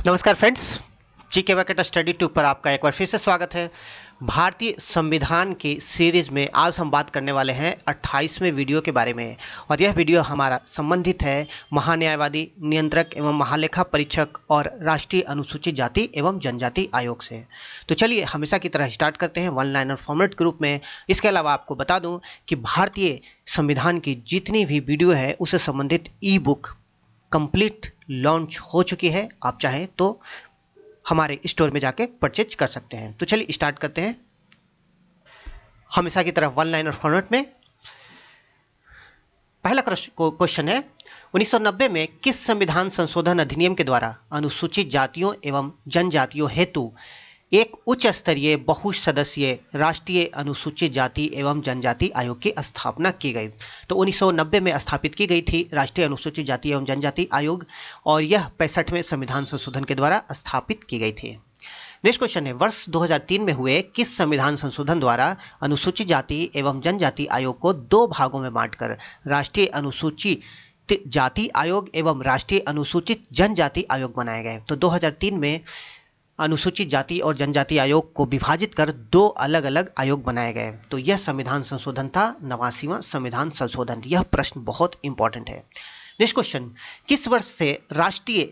नमस्कार friends, GK वैकेट study tube पर आपका एक बार फिर से स्वागत है। भारतीय संविधान की सीरीज में आज हम बात करने वाले हैं 28वें वीडियो के बारे में, और यह वीडियो हमारा संबंधित है महान्यायवादी, नियंत्रक एवं महालेखा परीक्षक और राष्ट्रीय अनुसूचित जाति एवं जनजाति आयोग से। तो चलिए हमेशा की तरह स्टार्ट करते हैं वन लाइनर फॉर्मेट के रूप में। इसके अलावा आपको बता दूं कि भारतीय संविधान की जितनी भी वीडियो है उससे संबंधित ई बुक कंप्लीट लॉन्च हो चुकी है। आप चाहें तो हमारे स्टोर में जाके परचेज कर सकते हैं। तो चलिए स्टार्ट करते हैं हमेशा की तरह वन लाइनर फॉर्मेट में। पहला क्वेश्चन है, 1990 में किस संविधान संशोधन अधिनियम के द्वारा अनुसूचित जातियों एवं जनजातियों हेतु एक उच्च स्तरीय बहुसदस्यीय राष्ट्रीय अनुसूचित जाति एवं जनजाति आयोग की स्थापना की गई? तो 1990 में स्थापित की गई थी राष्ट्रीय अनुसूचित जाति एवं जनजाति आयोग, और यह 65वें संविधान संशोधन के द्वारा स्थापित की गई थी। नेक्स्ट क्वेश्चन है, वर्ष 2003 में हुए किस संविधान संशोधन द्वारा अनुसूचित जाति एवं जनजाति आयोग को दो भागों में बांटकर राष्ट्रीय अनुसूचित जाति आयोग एवं राष्ट्रीय अनुसूचित जनजाति आयोग बनाए गए? तो 2003 में अनुसूचित जाति और जनजाति आयोग को विभाजित कर दो अलग अलग आयोग बनाए गए। तो यह संविधान संशोधन था 89वां संविधान संशोधन। यह प्रश्न बहुत इंपॉर्टेंट है। नेक्स्ट क्वेश्चन, किस वर्ष से राष्ट्रीय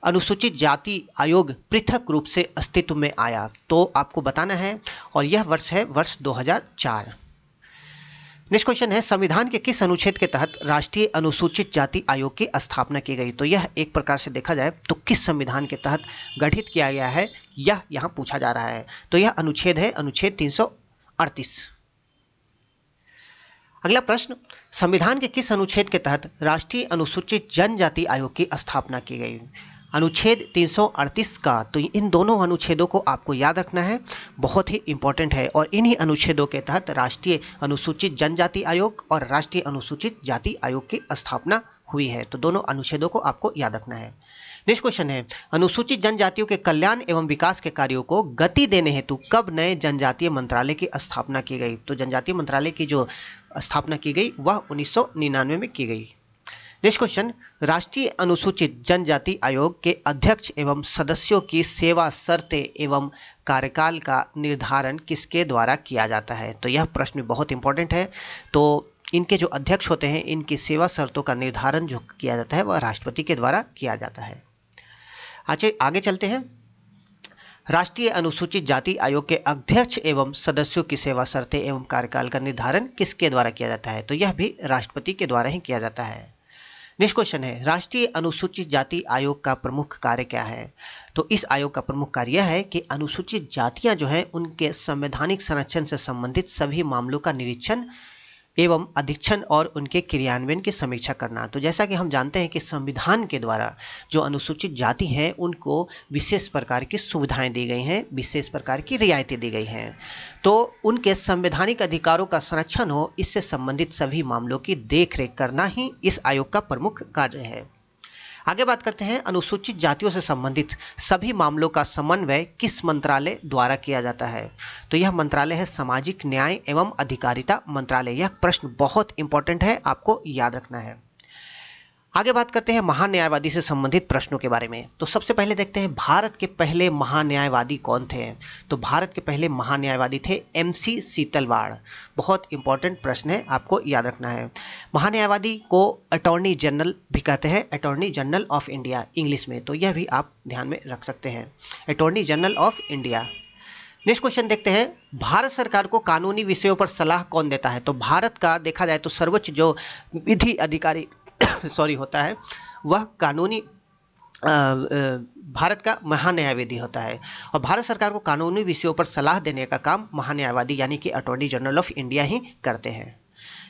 अनुसूचित जाति आयोग पृथक रूप से अस्तित्व में आया? तो आपको बताना है, और यह वर्ष है वर्ष 2004। नेक्स्ट क्वेश्चन है, संविधान के किस अनुच्छेद के तहत राष्ट्रीय अनुसूचित जाति आयोग की स्थापना की गई? तो यह एक प्रकार से देखा जाए तो किस संविधान के तहत गठित किया गया है, यह यहां पूछा जा रहा है। तो यह अनुच्छेद है अनुच्छेद 338। अगला प्रश्न, संविधान के किस अनुच्छेद के तहत राष्ट्रीय अनुसूचित जनजाति आयोग की स्थापना की गई? अनुच्छेद 338 का। तो इन दोनों अनुच्छेदों को आपको याद रखना है, बहुत ही इंपॉर्टेंट है। और इन्हीं अनुच्छेदों के तहत राष्ट्रीय अनुसूचित जनजाति आयोग और राष्ट्रीय अनुसूचित जाति आयोग की स्थापना हुई है। तो दोनों अनुच्छेदों को आपको याद रखना है। नेक्स्ट क्वेश्चन है, अनुसूचित जनजातियों के कल्याण एवं विकास के कार्यों को गति देने हेतु कब नए जनजातीय मंत्रालय की स्थापना की गई? तो जनजातीय मंत्रालय की जो स्थापना की गई वह 1999 में की गई। नेक्स्ट क्वेश्चन, राष्ट्रीय अनुसूचित जनजाति आयोग के अध्यक्ष एवं सदस्यों की सेवा शर्तें एवं कार्यकाल का निर्धारण किसके द्वारा किया जाता है? तो यह प्रश्न बहुत इंपॉर्टेंट है। तो इनके जो अध्यक्ष होते हैं, इनकी सेवा शर्तों का निर्धारण जो किया जाता है वह राष्ट्रपति के द्वारा किया जाता है। आगे चलते हैं। राष्ट्रीय अनुसूचित जाति आयोग के अध्यक्ष एवं सदस्यों की सेवा शर्तें एवं कार्यकाल का निर्धारण किसके द्वारा किया जाता है? तो यह भी राष्ट्रपति के द्वारा ही किया जाता है। नेक्स्ट क्वेश्चन है, राष्ट्रीय अनुसूचित जाति आयोग का प्रमुख कार्य क्या है? तो इस आयोग का प्रमुख कार्य यह है कि अनुसूचित जातियां जो हैं उनके संवैधानिक संरक्षण से संबंधित सभी मामलों का निरीक्षण एवं अधीक्षण और उनके क्रियान्वयन की समीक्षा करना। तो जैसा कि हम जानते हैं कि संविधान के द्वारा जो अनुसूचित जाति हैं उनको विशेष प्रकार की सुविधाएं दी गई हैं, विशेष प्रकार की रियायतें दी गई हैं। तो उनके संवैधानिक अधिकारों का संरक्षण हो, इससे संबंधित सभी मामलों की देखरेख करना ही इस आयोग का प्रमुख कार्य है। आगे बात करते हैं, अनुसूचित जातियों से संबंधित सभी मामलों का समन्वय किस मंत्रालय द्वारा किया जाता है? तो यह मंत्रालय है सामाजिक न्याय एवं अधिकारिता मंत्रालय। यह प्रश्न बहुत इंपॉर्टेंट है, आपको याद रखना है। आगे बात करते हैं महान्यायवादी से संबंधित प्रश्नों के बारे में। तो सबसे पहले देखते हैं भारत के पहले महान्यायवादी कौन थे? तो भारत के पहले महान्यायवादी थे MC सीतलवाड़। बहुत इंपॉर्टेंट प्रश्न है, आपको याद रखना है। महान्यायवादी को अटॉर्नी जनरल भी कहते हैं, attorney general of India English में। तो यह भी आप ध्यान में रख सकते हैं, attorney general of India. Next question देखते हैं, भारत सरकार को कानूनी विषयों पर सलाह कौन देता है? तो भारत का देखा जाए तो सर्वोच्च जो विधि अधिकारी होता है वह कानूनी भारत का महान्यायवादी होता है, और भारत सरकार को कानूनी विषयों पर सलाह देने का काम महान्यायवादी यानी कि अटॉर्नी जनरल ऑफ इंडिया ही करते हैं।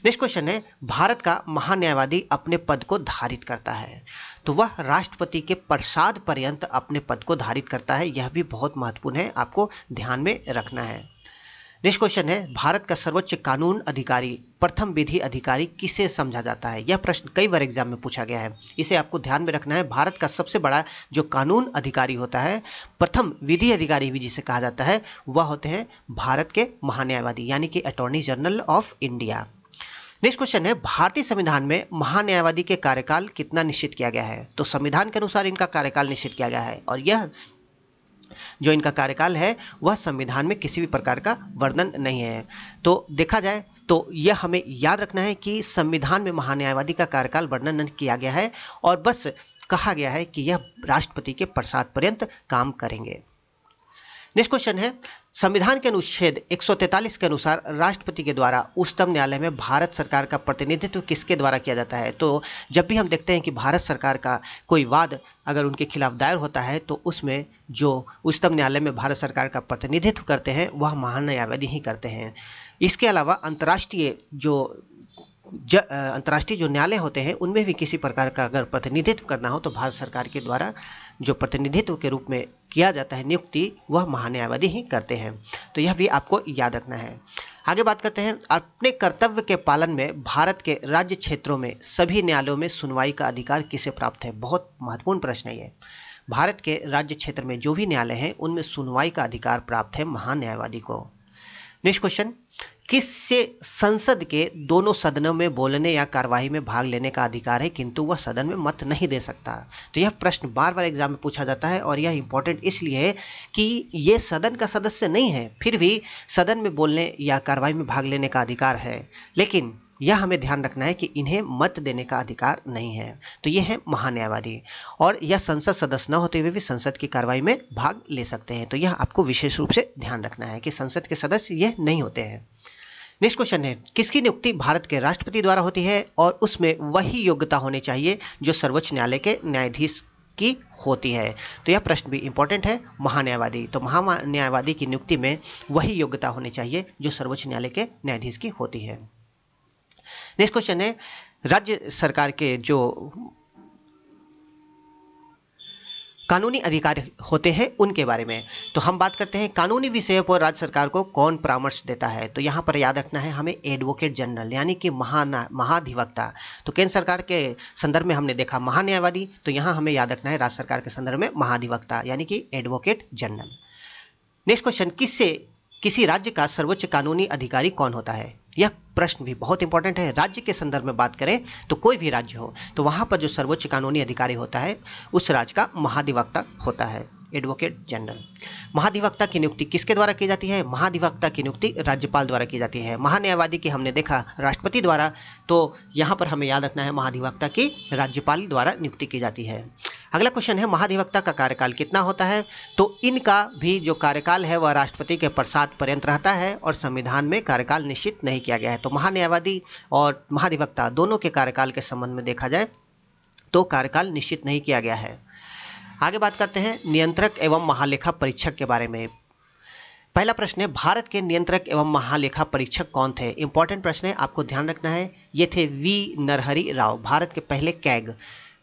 नेक्स्ट क्वेश्चन है, भारत का महान्यायवादी अपने पद को धारित करता है? तो वह राष्ट्रपति के प्रसाद पर्यंत अपने पद को धारित करता है। यह भी बहुत महत्वपूर्ण है, आपको ध्यान में रखना है। नेक्स्ट क्वेश्चन है, भारत का सर्वोच्च कानून अधिकारी, प्रथम विधि अधिकारी किसे समझा जाता है? यह प्रश्न कई बार एग्जाम में पूछा गया है, इसे आपको ध्यान में रखना है। भारत का सबसे बड़ा जो कानून अधिकारी होता है, प्रथम विधि अधिकारी भी जिसे कहा जाता है, वह होते हैं भारत के महान्यायवादी यानी कि attorney general of India. Next question है, भारतीय संविधान में महान्यायवादी के कार्यकाल कितना निश्चित किया गया है? तो संविधान के अनुसार इनका कार्यकाल निश्चित किया गया है और यह जो इनका कार्यकाल है वह संविधान में किसी भी प्रकार का वर्णन नहीं है। तो देखा जाए तो यह हमें याद रखना है कि संविधान में महान्यायवादी का कार्यकाल वर्णन नहीं किया गया है और बस कहा गया है कि यह राष्ट्रपति के प्रसाद पर्यंत काम करेंगे। नेक्स्ट क्वेश्चन है, संविधान के अनुच्छेद 143 के अनुसार राष्ट्रपति के द्वारा उच्चतम न्यायालय में भारत सरकार का प्रतिनिधित्व किसके द्वारा किया जाता है? तो जब भी हम देखते हैं कि भारत सरकार का कोई वाद अगर उनके खिलाफ दायर होता है तो उसमें जो उच्चतम न्यायालय में भारत सरकार का प्रतिनिधित्व करते हैं वह महान्यायवादी ही करते हैं। इसके अलावा अंतर्राष्ट्रीय जो न्यायालय होते हैं उनमें भी किसी प्रकार का अगर प्रतिनिधित्व करना हो तो भारत सरकार के द्वारा जो प्रतिनिधित्व के रूप में किया जाता है नियुक्ति, वह महान्यायवादी ही करते हैं। तो यह भी आपको याद रखना है। आगे बात करते हैं, अपने कर्तव्य के पालन में भारत के राज्य क्षेत्रों में सभी न्यायालयों में सुनवाई का अधिकार किसे प्राप्त है? बहुत महत्वपूर्ण प्रश्न है ये। भारत के राज्य क्षेत्र में जो भी न्यायालय हैं उनमें सुनवाई का अधिकार प्राप्त है महान्यायवादी को। नेक्स्ट क्वेश्चन, किससे संसद के दोनों सदनों में बोलने या कार्यवाही में भाग लेने का अधिकार है किंतु वह सदन में मत नहीं दे सकता? तो यह प्रश्न बार बार एग्जाम में पूछा जाता है और यह इंपॉर्टेंट इसलिए है कि ये सदन का सदस्य नहीं है, फिर भी सदन में बोलने या कार्यवाही में भाग लेने का अधिकार है, लेकिन यह हमें ध्यान रखना है कि इन्हें मत देने का अधिकार नहीं है। तो ये है महान्यायवादी और यह संसद सदस्य न होते हुए भी संसद की कार्रवाई में भाग ले सकते हैं। तो यह आपको विशेष रूप से ध्यान रखना है कि संसद के सदस्य यह नहीं होते हैं। नेक्स्ट क्वेश्चन है, किसकी नियुक्ति भारत के राष्ट्रपति द्वारा होती है और उसमें वही योग्यता होनी चाहिए जो सर्वोच्च न्यायालय के न्यायाधीश की होती है? तो यह प्रश्न भी इंपॉर्टेंट है। महान्यायवादी, तो महान्यायवादी की नियुक्ति में वही योग्यता होनी चाहिए जो सर्वोच्च न्यायालय के न्यायाधीश की होती है। नेक्स्ट क्वेश्चन है, राज्य सरकार के जो कानूनी अधिकारी होते हैं उनके बारे में। तो हम बात करते हैं कानूनी विषयों पर राज्य सरकार को कौन परामर्श देता है? तो यहाँ पर याद रखना है हमें एडवोकेट जनरल यानी कि महाधिवक्ता। तो केंद्र सरकार के संदर्भ में हमने देखा महान्यायवादी, तो यहाँ हमें याद रखना है राज्य सरकार के संदर्भ में महाधिवक्ता यानी कि एडवोकेट जनरल। नेक्स्ट क्वेश्चन, किसी राज्य का सर्वोच्च कानूनी अधिकारी कौन होता है? यह प्रश्न भी बहुत इंपॉर्टेंट है। राज्य के संदर्भ में बात करें तो कोई भी राज्य हो तो वहां पर जो सर्वोच्च कानूनी अधिकारी होता है उस राज्य का महाधिवक्ता होता है, एडवोकेट जनरल। महाधिवक्ता की नियुक्ति किसके द्वारा की जाती है? महाधिवक्ता की नियुक्ति राज्यपाल द्वारा की जाती है। महान्यायवादी की हमने देखा राष्ट्रपति द्वारा, तो यहाँ पर हमें याद रखना है महाधिवक्ता की राज्यपाल द्वारा नियुक्ति की जाती है। अगला क्वेश्चन है, महाधिवक्ता का कार्यकाल कितना होता है? तो इनका भी जो कार्यकाल है वह राष्ट्रपति के प्रसाद पर्यंत रहता है और संविधान में कार्यकाल निश्चित नहीं किया गया है। तो महान्यायवादी और महाधिवक्ता दोनों के कार्यकाल के संबंध में देखा जाए तो कार्यकाल निश्चित नहीं किया गया है। आगे बात करते हैं नियंत्रक एवं महालेखा परीक्षक के बारे में। पहला प्रश्न है, भारत के नियंत्रक एवं महालेखा परीक्षक कौन थे? इंपॉर्टेंट प्रश्न है, आपको ध्यान रखना है। ये थे वी नरहरि राव, भारत के पहले CAG,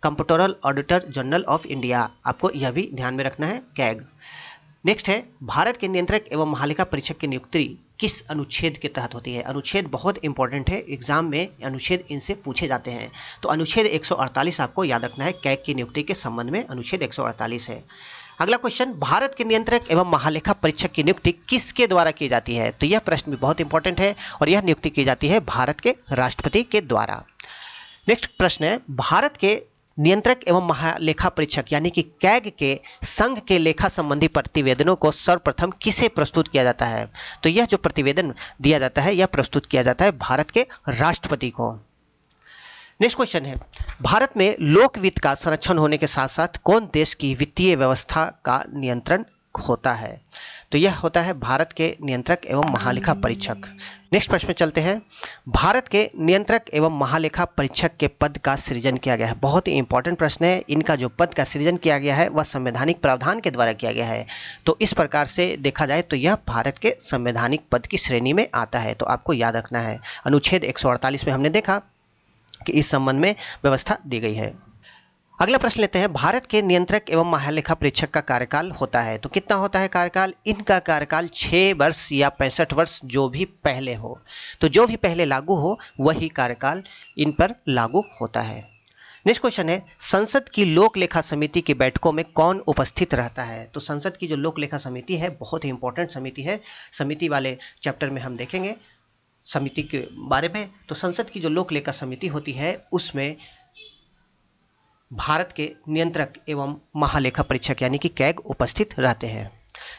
comptroller auditor general of India. आपको यह भी ध्यान में रखना है, कैग। नेक्स्ट है, भारत के नियंत्रक एवं महालेखा परीक्षक की नियुक्ति किस अनुच्छेद के तहत होती है? अनुच्छेद बहुत इंपॉर्टेंट है, एग्जाम में अनुच्छेद इनसे पूछे जाते हैं। तो अनुच्छेद 148 आपको याद रखना है, कैग की नियुक्ति के संबंध में अनुच्छेद 148 है। अगला क्वेश्चन, भारत के नियंत्रक एवं महालेखा परीक्षक की नियुक्ति किसके द्वारा की जाती है? तो यह प्रश्न भी बहुत इंपॉर्टेंट है और यह नियुक्ति की जाती है भारत के राष्ट्रपति के द्वारा। नेक्स्ट प्रश्न है, भारत के नियंत्रक एवं महालेखा परीक्षक यानी कि कैग के संघ के लेखा संबंधी प्रतिवेदनों को सर्वप्रथम किसे प्रस्तुत किया जाता है? तो यह जो प्रतिवेदन दिया जाता है यह प्रस्तुत किया जाता है भारत के राष्ट्रपति को। नेक्स्ट क्वेश्चन है, भारत में लोक वित्त का संरक्षण होने के साथ साथ कौन देश की वित्तीय व्यवस्था का नियंत्रण होता है? तो यह होता है भारत के नियंत्रक एवं महालेखा परीक्षक। नेक्स्ट प्रश्न में चलते हैं, भारत के नियंत्रक एवं महालेखा परीक्षक के पद का सृजन किया गया है। बहुत ही इंपॉर्टेंट प्रश्न है। इनका जो पद का सृजन किया गया है वह संवैधानिक प्रावधान के द्वारा किया गया है। तो इस प्रकार से देखा जाए तो यह भारत के संवैधानिक पद की श्रेणी में आता है। तो आपको याद रखना है, अनुच्छेद 148 में हमने देखा कि इस संबंध में व्यवस्था दी गई है। अगला प्रश्न लेते हैं, भारत के नियंत्रक एवं महालेखा परीक्षक का कार्यकाल होता है तो कितना होता है कार्यकाल? इनका कार्यकाल 6 वर्ष या 65 वर्ष जो भी पहले हो, तो जो भी पहले लागू हो वही कार्यकाल इन पर लागू होता है। नेक्स्ट क्वेश्चन है, संसद की लोक लेखा समिति की बैठकों में कौन उपस्थित रहता है? तो संसद की जो लोक लेखा समिति है बहुत ही इंपॉर्टेंट समिति है, समिति वाले चैप्टर में हम देखेंगे। समिति के बारे में, तो संसद की जो लोक लेखा समिति होती है उसमें भारत के नियंत्रक एवं महालेखा परीक्षक यानी कि कैग उपस्थित रहते हैं।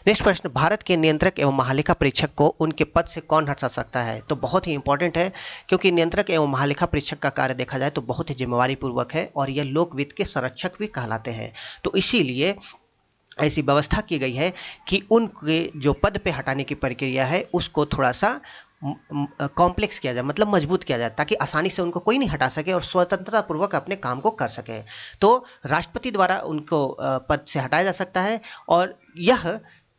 नेक्स्ट प्रश्न, भारत के नियंत्रक एवं महालेखा परीक्षक को उनके पद से कौन हटा सकता है? तो बहुत ही इंपॉर्टेंट है, क्योंकि नियंत्रक एवं महालेखा परीक्षक का कार्य देखा जाए तो बहुत ही जिम्मेवारी पूर्वक है और यह लोकवित्त के संरक्षक भी कहलाते हैं। तो इसीलिए ऐसी व्यवस्था की गई है कि उनके जो पद पे हटाने की प्रक्रिया है उसको थोड़ा सा कॉम्प्लेक्स किया जाए, मतलब मजबूत किया जाए, ताकि आसानी से उनको कोई नहीं हटा सके और स्वतंत्रता पूर्वक अपने काम को कर सके। तो राष्ट्रपति द्वारा उनको पद से हटाया जा सकता है और यह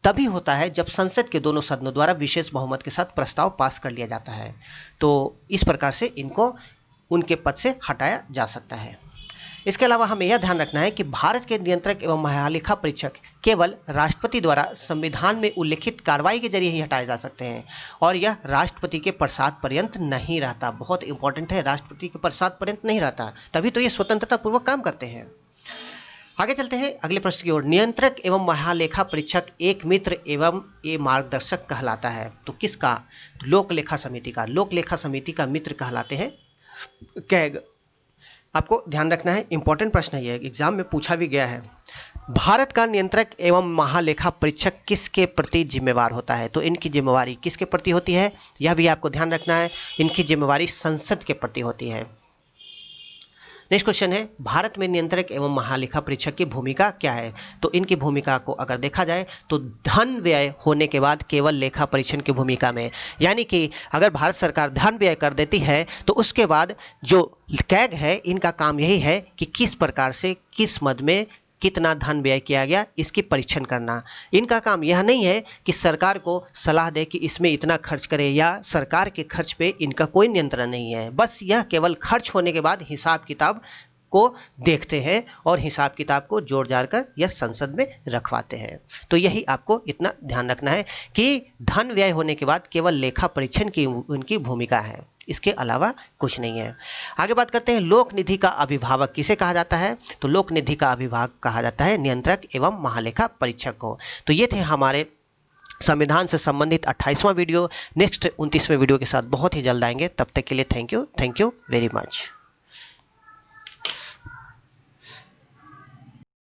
तभी होता है जब संसद के दोनों सदनों द्वारा विशेष बहुमत के साथ प्रस्ताव पास कर लिया जाता है। तो इस प्रकार से इनको उनके पद से हटाया जा सकता है। इसके अलावा हमें यह ध्यान रखना है कि भारत के नियंत्रक एवं महालेखा परीक्षक केवल राष्ट्रपति द्वारा संविधान में उल्लिखित कार्रवाई के जरिए ही हटाए जा सकते हैं और यह राष्ट्रपति के प्रसाद पर्यंत नहीं रहता। बहुत इंपॉर्टेंट है, राष्ट्रपति के प्रसाद पर्यंत नहीं रहता, तभी तो ये स्वतंत्रता पूर्वक काम करते हैं। आगे चलते हैं अगले प्रश्न की ओर। नियंत्रक एवं महालेखा परीक्षक एक मित्र एवं ए मार्गदर्शक कहलाता है। तो किसका? लोक लेखा समिति का। लोक लेखा समिति का मित्र कहलाते हैं कैग। आपको ध्यान रखना है, इंपॉर्टेंट प्रश्न है, यह एग्जाम में पूछा भी गया है। भारत का नियंत्रक एवं महालेखा परीक्षक किसके प्रति जिम्मेवार होता है? तो इनकी जिम्मेवारी किसके प्रति होती है, यह भी आपको ध्यान रखना है। इनकी जिम्मेवारी संसद के प्रति होती है। नेक्स्ट क्वेश्चन है, भारत में नियंत्रक एवं महालेखा परीक्षक की भूमिका क्या है? तो इनकी भूमिका को अगर देखा जाए तो धन व्यय होने के बाद केवल लेखा परीक्षण की भूमिका में, यानी कि अगर भारत सरकार धन व्यय कर देती है तो उसके बाद जो कैग है इनका काम यही है कि किस प्रकार से किस मद में कितना धन व्यय किया गया इसकी परीक्षण करना। इनका काम यह नहीं है कि सरकार को सलाह दे कि इसमें इतना खर्च करे, या सरकार के खर्च पे इनका कोई नियंत्रण नहीं है। बस यह केवल खर्च होने के बाद हिसाब किताब को देखते हैं और हिसाब किताब को जोड़ जाड़ कर यह संसद में रखवाते हैं। तो यही आपको इतना ध्यान रखना है कि धन व्यय होने के बाद केवल लेखा परीक्षण की उनकी भूमिका है, इसके अलावा कुछ नहीं है। आगे बात करते हैं, लोक निधि का अभिभावक किसे कहा जाता है? तो लोक निधि का अभिभावक कहा जाता है नियंत्रक एवं महालेखा परीक्षक को। तो ये थे हमारे संविधान से संबंधित 28वां वीडियो। नेक्स्ट 29वें वीडियो के साथ बहुत ही जल्द आएंगे। तब तक के लिए थैंक यू वेरी मच।